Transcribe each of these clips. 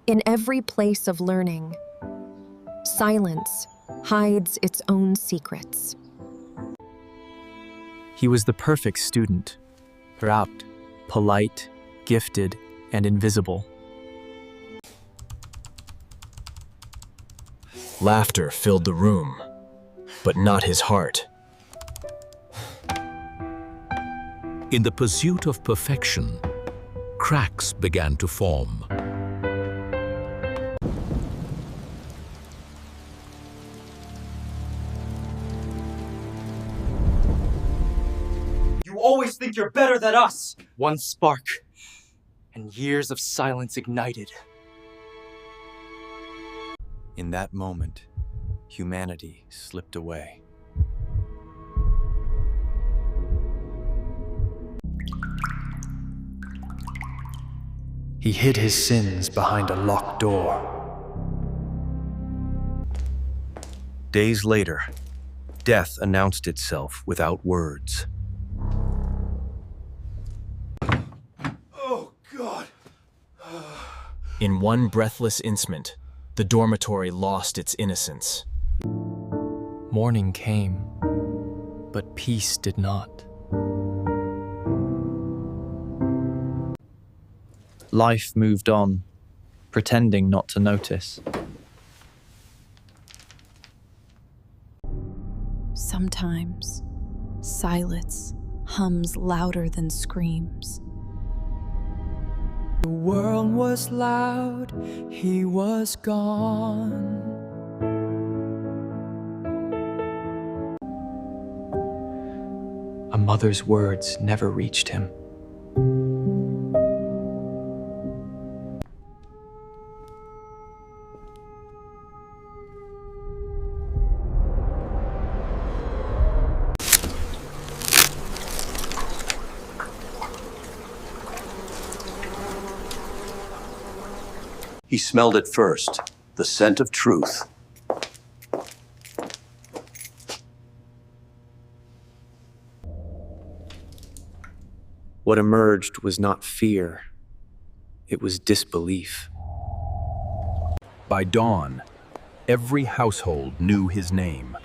In every place of learning, silence hides its own secrets. He was the perfect student, proud, polite, gifted, and invisible. Laughter filled the room, but not his heart. In the pursuit of perfection, cracks began to form. You always think you're better than us! One spark, and years of silence ignited. In that moment, humanity slipped away. He hid his sins behind a locked door. Days later, death announced itself without words. Oh, God! In one breathless instant, the dormitory lost its innocence. Morning came, but peace did not. Life moved on, pretending not to notice. Sometimes, silence hums louder than screams. The world was loud, he was gone. A mother's words never reached him. He smelled it first, the scent of truth. What emerged was not fear, it was disbelief. By dawn, every household knew his name.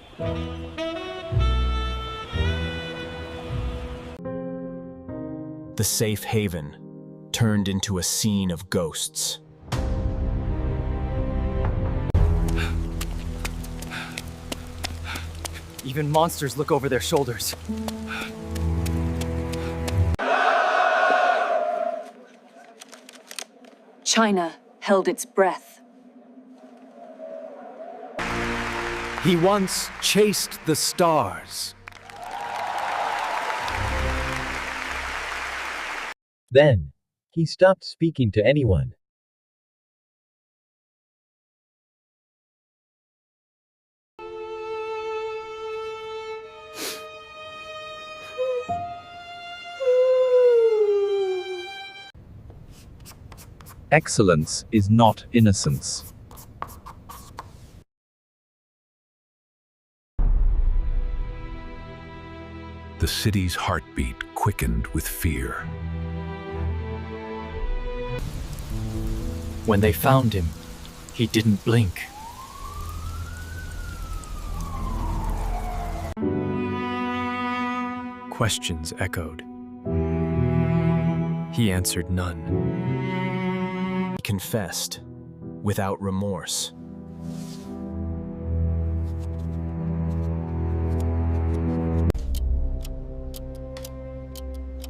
The safe haven turned into a scene of ghosts. Even monsters look over their shoulders. China held its breath. He once chased the stars. Then, he stopped speaking to anyone. Excellence is not innocence. The city's heartbeat quickened with fear. When they found him, he didn't blink. Questions echoed. He answered none. He confessed without remorse.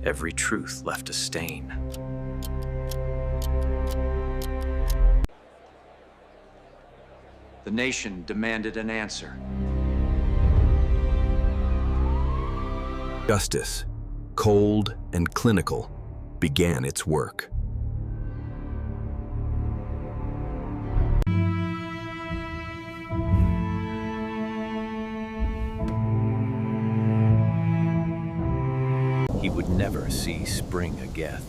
Every truth left a stain. The nation demanded an answer. Justice, cold and clinical, began its work. He would never see spring again.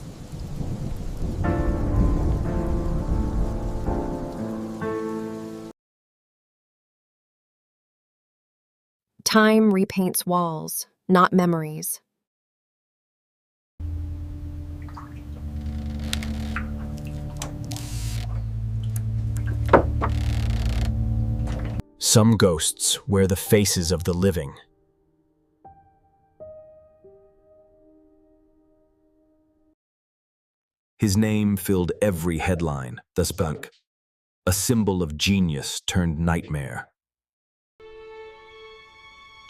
Time repaints walls, not memories. Some ghosts wear the faces of the living. His name filled every headline, the Spunk, a symbol of genius turned nightmare.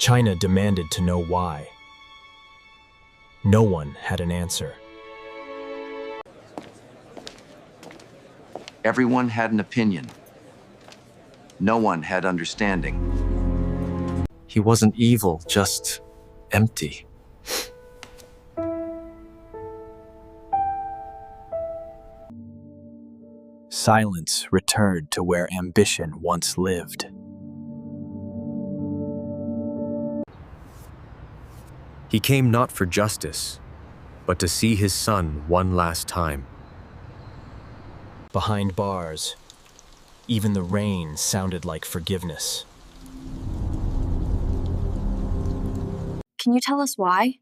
China demanded to know why. No one had an answer. Everyone had an opinion. No one had understanding. He wasn't evil, just empty. Silence returned to where ambition once lived. He came not for justice, but to see his son one last time. Behind bars, even the rain sounded like forgiveness. Can you tell us why?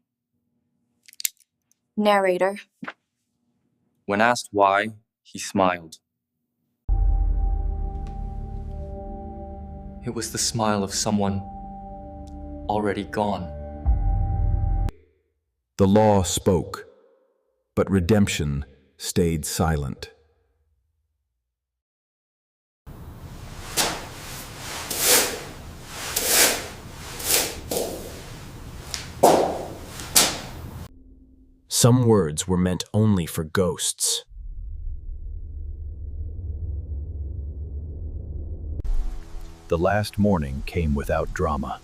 Narrator. When asked why, he smiled. It was the smile of someone already gone. The law spoke, but redemption stayed silent. Some words were meant only for ghosts. The last morning came without drama.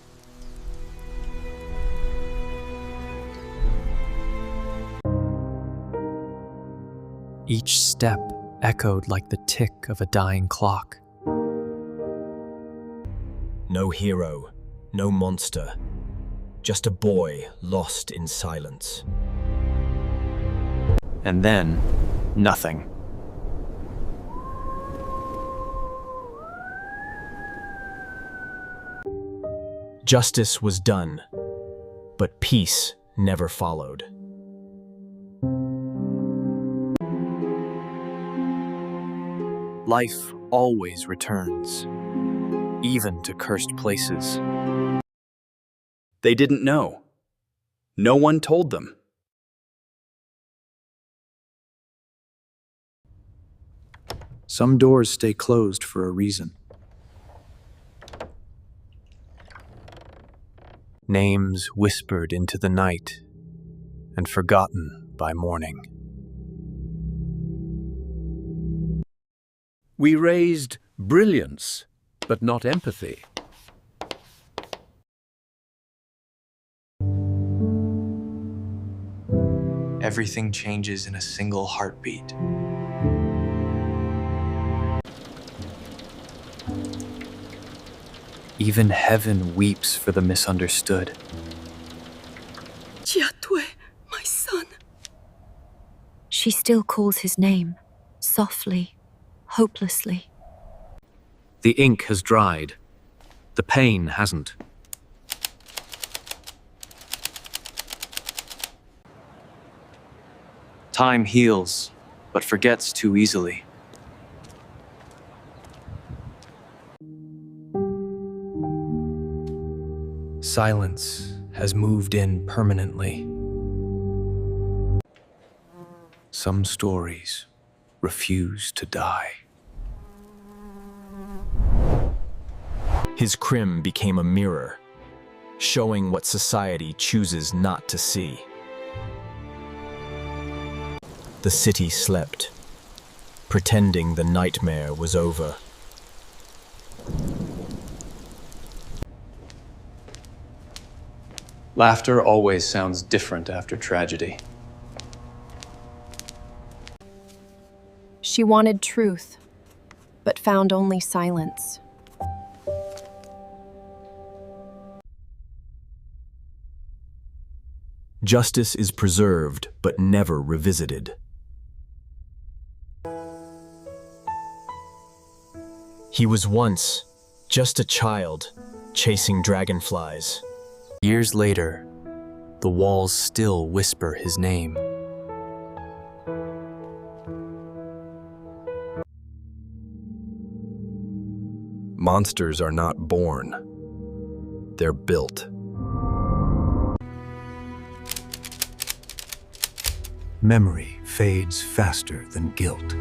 Each step echoed like the tick of a dying clock. No hero, no monster, just a boy lost in silence. And then, nothing. Justice was done, but peace never followed. Life always returns, even to cursed places. They didn't know. No one told them. Some doors stay closed for a reason. Names whispered into the night and forgotten by morning. We raised brilliance, but not empathy. Everything changes in a single heartbeat. Even heaven weeps for the misunderstood. Jiatui, my son. She still calls his name, softly, hopelessly. The ink has dried. The pain hasn't. Time heals, but forgets too easily. Silence has moved in permanently. Some stories refuse to die. His crim became a mirror, showing what society chooses not to see. The city slept, pretending the nightmare was over. Laughter always sounds different after tragedy. She wanted truth, but found only silence. Justice is preserved, but never revisited. He was once just a child chasing dragonflies. Years later, the walls still whisper his name. Monsters are not born. They're built. Memory fades faster than guilt.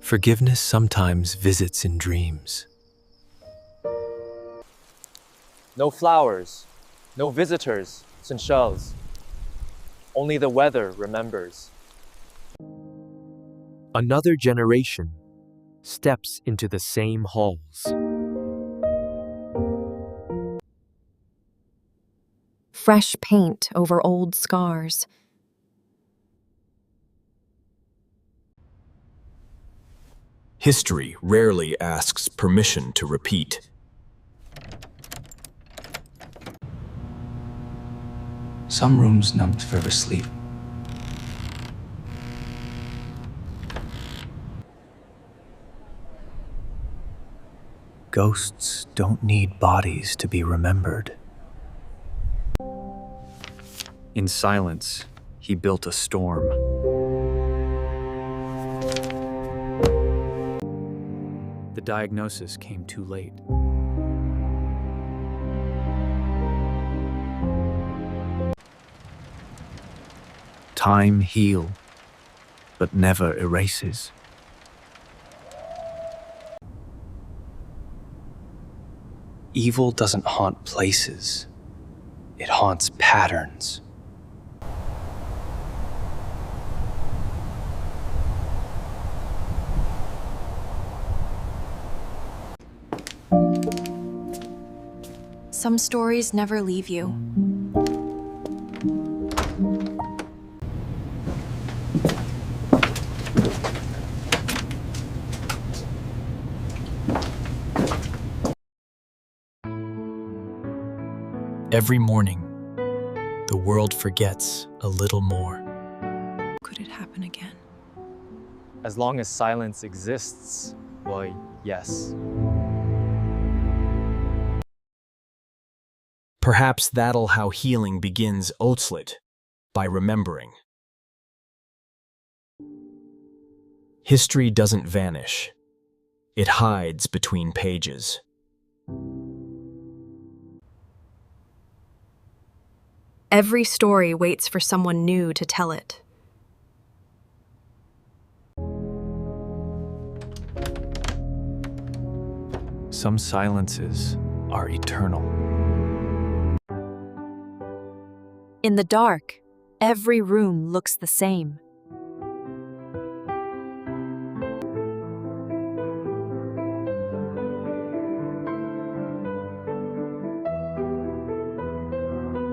Forgiveness sometimes visits in dreams. No flowers, no visitors, Seychelles. Only the weather remembers. Another generation steps into the same halls. Fresh paint over old scars. History rarely asks permission to repeat. Some rooms numbed for sleep. Ghosts don't need bodies to be remembered. In silence, he built a storm. The diagnosis came too late. Time heals, but never erases. Evil doesn't haunt places. It haunts patterns. Some stories never leave you. Every morning, the world forgets a little more. Could it happen again? As long as silence exists, why, yes. Perhaps that'll how healing begins, Oatslet, by remembering. History doesn't vanish. It hides between pages. Every story waits for someone new to tell it. Some silences are eternal. In the dark, every room looks the same.